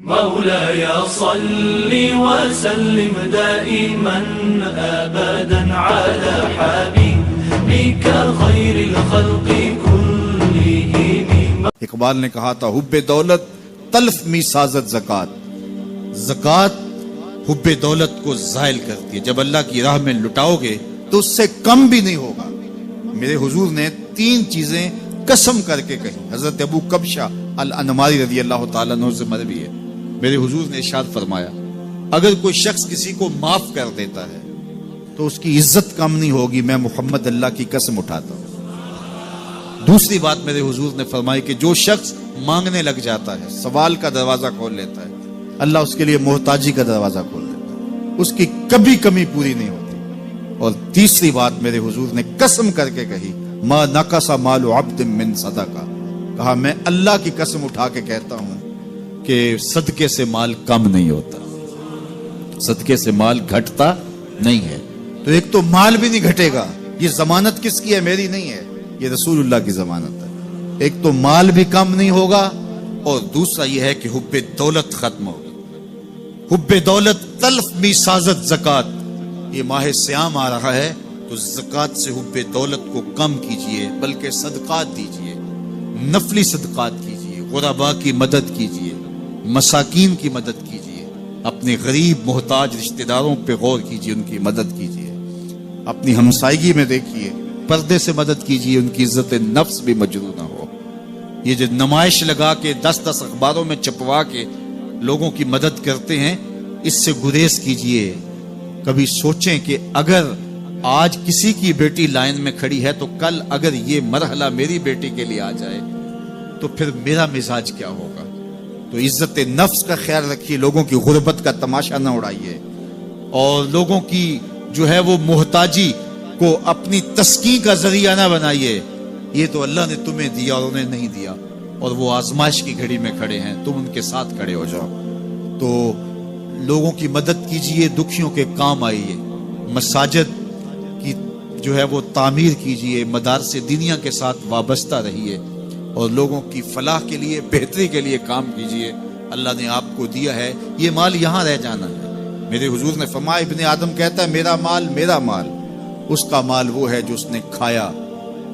مولاي صل وسلم دائما ابدا على حبيبك خير الخلق كلهم. اقبال نے کہا تھا حب دولت تلف می سازت زکات. زکات حب دولت کو زائل کرتی ہے. جب اللہ کی راہ میں لٹاؤ گے تو اس سے کم بھی نہیں ہوگا. میرے حضور نے 3 چیزیں قسم کر کے کہی. حضرت ابو کبشہ الانماری رضی اللہ تعالیٰ عنہ سے مروی ہے. میرے حضور نے ارشاد فرمایا اگر کوئی شخص کسی کو معاف کر دیتا ہے تو اس کی عزت کم نہیں ہوگی. میں محمد اللہ کی قسم اٹھاتا ہوں. دوسری بات میرے حضور نے فرمائی کہ جو شخص مانگنے لگ جاتا ہے, سوال کا دروازہ کھول لیتا ہے, اللہ اس کے لیے محتاجی کا دروازہ کھول دیتا ہے. اس کی کبھی کمی پوری نہیں ہوتی. اور تیسری بات میرے حضور نے قسم کر کے کہی ما نقص مال عبد من صدقہ. کہا میں اللہ کی قسم اٹھا کے کہتا ہوں کہ صدقے سے مال کم نہیں ہوتا, صدقے سے مال گھٹتا نہیں ہے. تو ایک تو مال بھی نہیں گھٹے گا. یہ ضمانت کس کی ہے؟ میری نہیں ہے, یہ رسول اللہ کی ضمانت ہے. ایک تو مال بھی کم نہیں ہوگا اور دوسرا یہ ہے کہ حب دولت ختم ہوگی. حب دولت تلف می سازت زکات. یہ ماہ سیام آ رہا ہے تو زکات سے حب دولت کو کم کیجئے, بلکہ صدقات دیجئے, نفلی صدقات کیجئے, غرباء کی مدد کیجئے, مساکین کی مدد کیجئے, اپنے غریب محتاج رشتہ داروں پہ غور کیجئے, ان کی مدد کیجئے. اپنی ہمسائیگی میں دیکھیے, پردے سے مدد کیجئے, ان کی عزت نفس بھی مجروح نہ ہو. یہ جو نمائش لگا کے 10 اخباروں میں چھپوا کے لوگوں کی مدد کرتے ہیں, اس سے گریز کیجئے. کبھی سوچیں کہ اگر آج کسی کی بیٹی لائن میں کھڑی ہے تو کل اگر یہ مرحلہ میری بیٹی کے لیے آ جائے تو پھر میرا مزاج کیا ہوگا. تو عزت نفس کا خیال رکھیے, لوگوں کی غربت کا تماشا نہ اڑائیے, اور لوگوں کی جو ہے وہ محتاجی کو اپنی تسکین کا ذریعہ نہ بنائیے. یہ تو اللہ نے تمہیں دیا اور انہیں نہیں دیا, اور وہ آزمائش کی گھڑی میں کھڑے ہیں, تم ان کے ساتھ کھڑے ہو جاؤ. تو لوگوں کی مدد کیجئے, دکھیوں کے کام آئیے. مساجد کی جو ہے وہ تعمیر کیجئے, مدارس دینیا کے ساتھ وابستہ رہیے, اور لوگوں کی فلاح کے لیے, بہتری کے لیے کام کیجئے. اللہ نے آپ کو دیا ہے, یہ مال یہاں رہ جانا ہے. میرے حضور نے فرمایا ابن آدم کہتا ہے میرا مال میرا مال. اس کا مال وہ ہے جو اس نے کھایا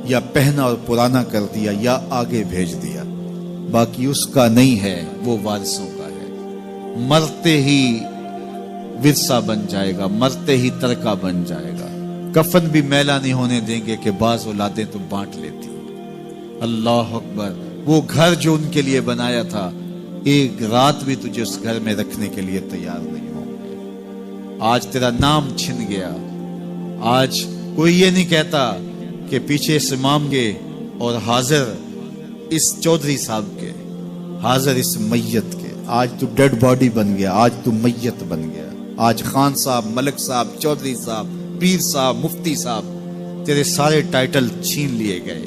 یا پہنا اور پرانا کر دیا یا آگے بھیج دیا. باقی اس کا نہیں ہے, وہ وارثوں کا ہے. مرتے ہی ورثہ بن جائے گا, مرتے ہی ترکہ بن جائے گا. کفن بھی میلا نہیں ہونے دیں گے کہ بعض اولادیں تو بانٹ لیتی. اللہ اکبر. وہ گھر جو ان کے لیے بنایا تھا, ایک رات بھی تجھے اس گھر میں رکھنے کے لیے تیار نہیں ہوں گے. آج تیرا نام چھن گیا. آج کوئی یہ نہیں کہتا کہ پیچھے اس امام کے اور حاضر اس چودھری صاحب کے, حاضر اس میت کے. آج تو ڈیڈ باڈی بن گیا, آج تو میت بن گیا. آج خان صاحب, ملک صاحب, چودھری صاحب, پیر صاحب, مفتی صاحب, تیرے سارے ٹائٹل چھین لیے گئے.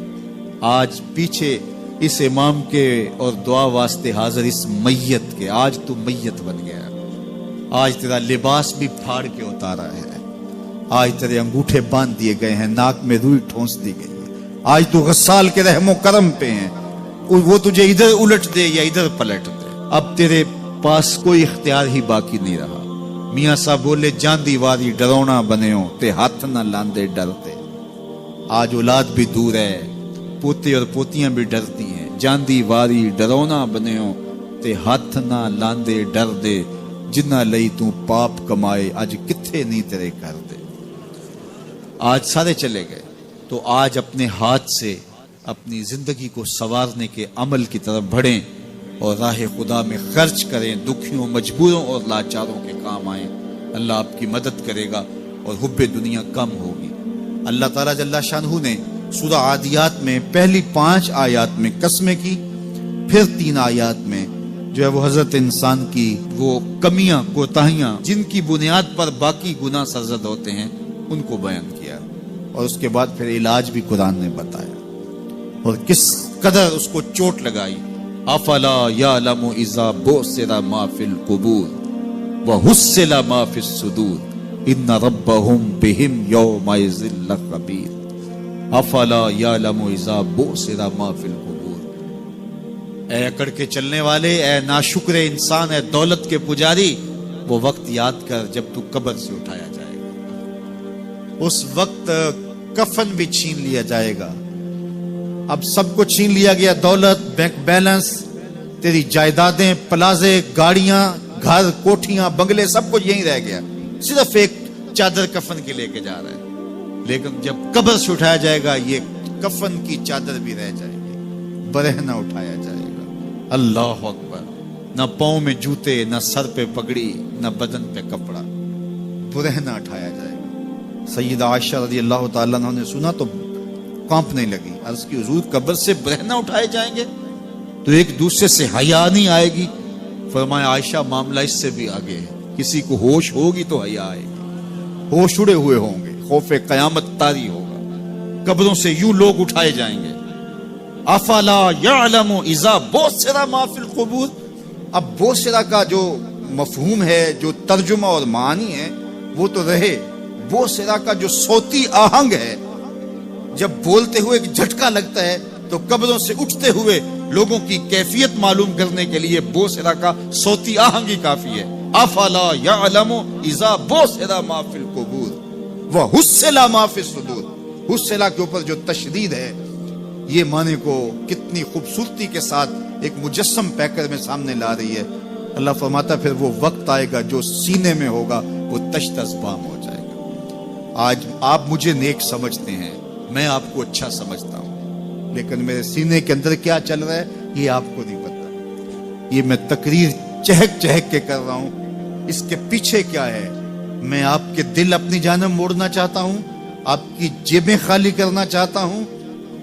آج پیچھے اس امام کے اور دعا واسطے حاضر اس میت کے, آج تو میت بن گیا. آج تیرا لباس بھی پھاڑ کے اتارا ہے. آج تیرے انگوٹھے باندھ دیے گئے ہیں, ناک میں روئی ٹھونس دی گئی ہے. آج تو غسال کے رحم و کرم پہ ہیں, وہ تجھے ادھر الٹ دے یا ادھر پلٹ دے. اب تیرے پاس کوئی اختیار ہی باقی نہیں رہا. میاں صاحب بولے جاندی واری ڈرونا بنے ہو تے ہاتھ نہ لاندے ڈرتے. آج اولاد بھی دور ہے, پوتے اور پوتیاں بھی ڈرتی ہیں. جاندی واری ڈرونا بنے ہو تے ہاتھ نہ لاندے ڈر دے. جنہ لئی تو پاپ کمائے اج کتھے نہیں تیرے کر دے. آج سارے چلے گئے. تو آج اپنے ہاتھ سے اپنی زندگی کو سنوارنے کے عمل کی طرف بڑھیں اور راہ خدا میں خرچ کریں. دکھیوں, مجبوروں اور لاچاروں کے کام آئیں. اللہ آپ کی مدد کرے گا اور حب دنیا کم ہوگی. اللہ تعالیٰ جل شانہ نے سورہ عادیات میں پہلی 5 آیات میں قسمیں کی, پھر 3 آیات میں جو ہے وہ حضرت انسان کی وہ کمیاں, کوتاہیاں جن کی بنیاد پر باقی گناہ سرزد ہوتے ہیں ان کو بیان کیا, اور اس کے بعد پھر علاج بھی قرآن نے بتایا, اور کس قدر اس کو چوٹ لگائی. افلا یعلم اذا بعثر ما فی القبور وحصل ما فی الصدور ان ربهم بهم یومئذ لخبیر. افلا یعلم اذا بعثر ما فی القبور. اے اکڑ کے چلنے والے، اے ناشکر انسان، اے دولت کے پجاری، وہ وقت یاد کر جب تو قبر سے اٹھایا جائے گا۔ اس وقت کفن بھی چھین لیا جائے گا۔ اب سب کو چھین لیا گیا، دولت، بینک بیلنس، تیری جائیدادیں، پلازے، گاڑیاں، گھر، کوٹھیاں، بنگلے، سب کچھ یہیں رہ گیا، صرف ایک چادر کفن کی لے کے جا رہا ہے۔ لیکن جب قبر سے اٹھایا جائے گا، یہ کفن کی چادر بھی رہ جائے گی، برہنہ اٹھایا جائے گا۔ اللہ اکبر! نہ پاؤں میں جوتے، نہ سر پہ پگڑی، نہ بدن پہ کپڑا، برہنہ اٹھایا جائے گا۔ سیدہ عائشہ رضی اللہ تعالیٰ عنہ نے سنا تو کانپنے لگی، عرض کی حضور قبر سے برہنہ اٹھائے جائیں گے تو ایک دوسرے سے حیا نہیں آئے گی؟ فرمایا عائشہ معاملہ اس سے بھی آگے ہے، کسی کو ہوش ہوگی تو حیا آئے گی، ہوش اڑے ہوئے ہوں گے، خوف قیامت طاری ہوگا، قبروں سے یوں لوگ اٹھائے جائیں گے۔ افلا یعلم اذا بوسر ما فی القبور، اب بوسرا کا جو مفہوم ہے، جو ترجمہ اور معنی ہے وہ تو رہے، بوسرا کا جو صوتی آہنگ ہے، جب بولتے ہوئے ایک جھٹکا لگتا ہے تو قبروں سے اٹھتے ہوئے لوگوں کی کیفیت معلوم کرنے کے لیے بوسرا کا صوتی آہنگ ہی کافی ہے۔ افلا یعلم اذا بوسر ما فی القبور وحصل ما فی الصدور، حصل کے اوپر جو تشدید ہے، یہ معنی کو کتنی خوبصورتی کے ساتھ ایک مجسم پیکر میں سامنے لا رہی ہے۔ اللہ فرماتا پھر وہ وقت آئے گا جو سینے میں ہوگا وہ تشت ازبام ہو جائے گا۔ آج آپ مجھے نیک سمجھتے ہیں، میں آپ کو اچھا سمجھتا ہوں، لیکن میرے سینے کے اندر کیا چل رہا ہے یہ آپ کو نہیں پتا۔ یہ میں تقریر چہک چہک کے کر رہا ہوں، اس کے پیچھے کیا ہے؟ میں آپ کے دل اپنی جانب موڑنا چاہتا ہوں، آپ کی جیبیں خالی کرنا چاہتا ہوں،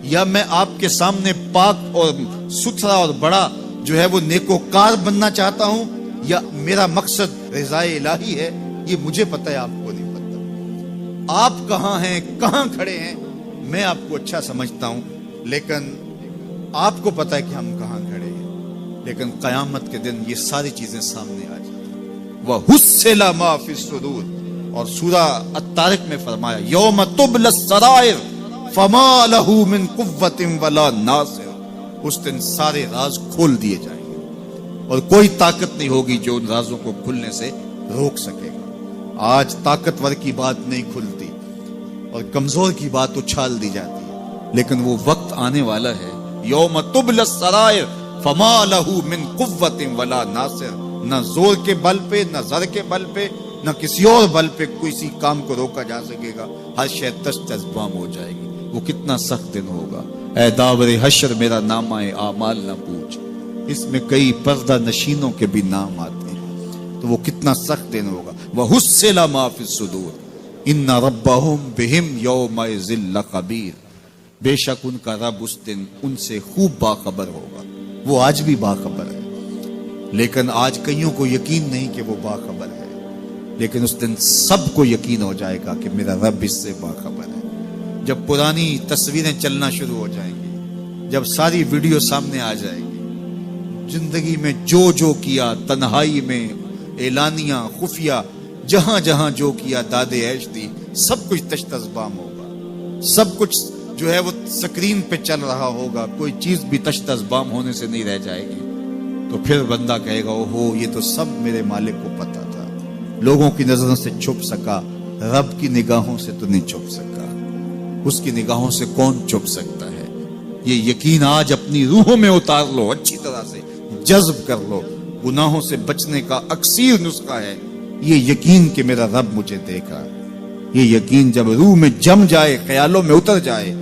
یا میں آپ کے سامنے پاک اور ستھرا اور بڑا جو ہے وہ نیکوکار بننا چاہتا ہوں، یا میرا مقصد رضائے الہی ہے؟ یہ مجھے پتہ ہے، آپ کو نہیں پتہ۔ آپ کہاں ہیں، کہاں کھڑے ہیں، میں آپ کو اچھا سمجھتا ہوں، لیکن آپ کو پتہ ہے کہ ہم کہاں کھڑے ہیں۔ لیکن قیامت کے دن یہ ساری چیزیں سامنے آ جائیں۔ وَحُصِّلَ مَا فِي الصُّدُورِ، اور سورہ الطارق میں فرمایا یوم تبلی السرائر فما لہ من قوت ولا ناصر، اس دن سارے راز کھول دیے جائیں گے اور کوئی طاقت نہیں ہوگی جو ان رازوں کو کھلنے سے روک سکے گا۔ آج طاقتور کی بات نہیں کھلتی اور کمزور کی بات اچھال دی جاتی ہے، لیکن وہ وقت آنے والا ہے یوم تبلی السرائر فما لہ من قوت ولا ناصر، نہ زور کے بل پہ، نہ زر کے بل پہ، نہ کسی اور بل پہ کسی کام کو روکا جا سکے گا، ہر شے تشت ازبام ہو جائے گی۔ وہ کتنا سخت دن ہوگا، اے داور حشر میرا نامہ اعمال نہ پوچھ، اس میں کئی پردہ نشینوں کے بھی نام آتے ہیں، تو وہ کتنا سخت دن ہوگا۔ وَحُصِّلَ مَا فِي الصُّدُورِ إِنَّ رَبَّهُمْ بِهِمْ يَوْمَئِذٍ لَخَبِيرٌ، بے شک ان کا رب اس دن ان سے خوب باخبر ہوگا۔ وہ آج بھی باخبر ہے، لیکن آج کئیوں کو یقین نہیں کہ وہ باخبر ہے، لیکن اس دن سب کو یقین ہو جائے گا کہ میرا رب اس سے باخبر ہے۔ جب پرانی تصویریں چلنا شروع ہو جائیں گی، جب ساری ویڈیو سامنے آ جائے گی، زندگی میں جو جو کیا، تنہائی میں، اعلانیہ، خفیہ، جہاں جہاں جو کیا، داد عیش دی، سب کچھ تشت ازبام ہوگا، سب کچھ جو ہے وہ سکرین پہ چل رہا ہوگا، کوئی چیز بھی تشت ازبام ہونے سے نہیں رہ جائے گی۔ تو پھر بندہ کہے گا اوہو یہ تو سب میرے مالک کو پتا تھا، لوگوں کی نظروں سے چھپ سکا، رب کی نگاہوں سے تو نہیں چھپ سکا، اس کی نگاہوں سے کون چھپ سکتا ہے؟ یہ یقین آج اپنی روحوں میں اتار لو، اچھی طرح سے جذب کر لو۔ گناہوں سے بچنے کا اکثیر نسخہ ہے یہ یقین کہ میرا رب مجھے دیکھ رہا ہے۔ یہ یقین جب روح میں جم جائے، خیالوں میں اتر جائے،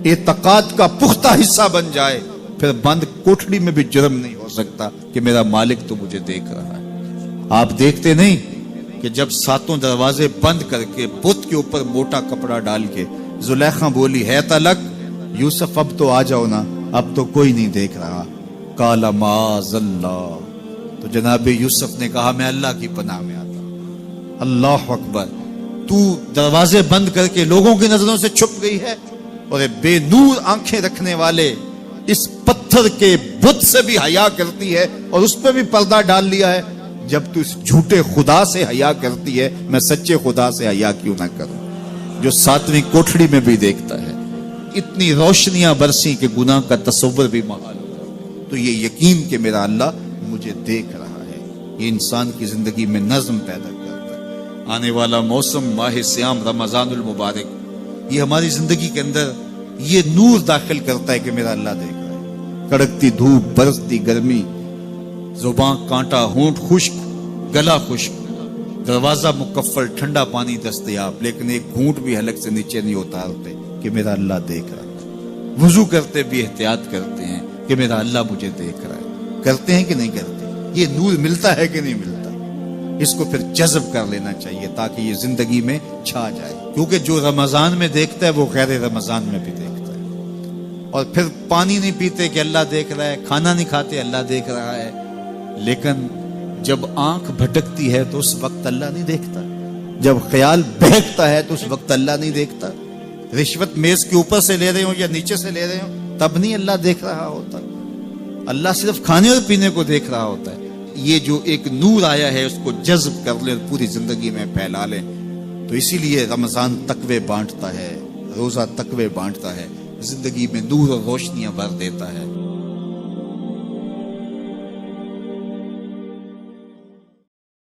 اعتقاد کا پختہ حصہ بن جائے، پھر بند کوٹڑی میں بھی جرم نہیں ہو سکتا کہ میرا مالک تو مجھے دیکھ رہا ہے۔ آپ دیکھتے نہیں کہ جب ساتوں دروازے بند کر کے بت کے اوپر موٹا کپڑا ڈال کے زلیخا بولی ہے تلک، یوسف اب تو آ جاؤ نا، اب تو کوئی نہیں دیکھ رہا، قال معاذ اللہ، تو جناب یوسف نے کہا میں اللہ کی پناہ میں آتا ہوں۔ اللہ اکبر، تو دروازے بند کر کے لوگوں کی نظروں سے چھپ گئی ہے، اور بے نور آنکھیں رکھنے والے اس پتھر کے بت سے بھی حیا کرتی ہے اور اس پہ بھی پردہ ڈال لیا ہے۔ جب تو اس جھوٹے خدا سے حیا کرتی ہے، میں سچے خدا سے حیا کیوں نہ کروں جو ساتویں کوٹھڑی میں بھی دیکھتا ہے۔ اتنی روشنیاں برسی کہ گناہ کا تصور بھی محال ہوگا۔ تو یہ یقین کہ میرا اللہ مجھے دیکھ رہا ہے، یہ انسان کی زندگی میں نظم پیدا کرتا ہے۔ آنے والا موسم ماہ سیام رمضان المبارک، یہ ہماری زندگی کے اندر یہ نور داخل کرتا ہے کہ میرا اللہ دیکھ رہا ہے۔ کڑکتی دھوپ، برستی گرمی، زباں کانٹا، ہونٹ خشک، گلا خشک، دروازہ مکفل، ٹھنڈا پانی دستیاب، لیکن ایک گھونٹ بھی حلق سے نیچے نہیں اتارتے کہ میرا اللہ دیکھ رہا ہے۔ وضو کرتے بھی احتیاط کرتے ہیں کہ میرا اللہ مجھے دیکھ رہا ہے۔ کرتے ہیں کہ نہیں کرتے؟ یہ نور ملتا ہے کہ نہیں ملتا؟ اس کو پھر جذب کر لینا چاہیے تاکہ یہ زندگی میں چھا جائے، کیونکہ جو رمضان میں دیکھتا ہے وہ غیر رمضان میں بھی دیکھتا ہے۔ اور پھر پانی نہیں پیتے کہ اللہ دیکھ رہا ہے، کھانا نہیں کھاتے اللہ دیکھ رہا ہے، لیکن جب آنکھ بھٹکتی ہے تو اس وقت اللہ نہیں دیکھتا، جب خیال بہکتا ہے تو اس وقت اللہ نہیں دیکھتا۔ رشوت میز کے اوپر سے لے رہے ہوں یا نیچے سے لے رہے ہوں تب نہیں اللہ دیکھ رہا ہوتا، اللہ صرف کھانے اور پینے کو دیکھ رہا ہوتا ہے۔ یہ جو ایک نور آیا ہے اس کو جذب کر لیں، پوری زندگی میں پھیلا لیں۔ تو اسی لیے رمضان تقوی بانٹتا ہے، روزہ تقوی بانٹتا ہے، زندگی میں نور اور روشنیاں بھر دیتا ہے۔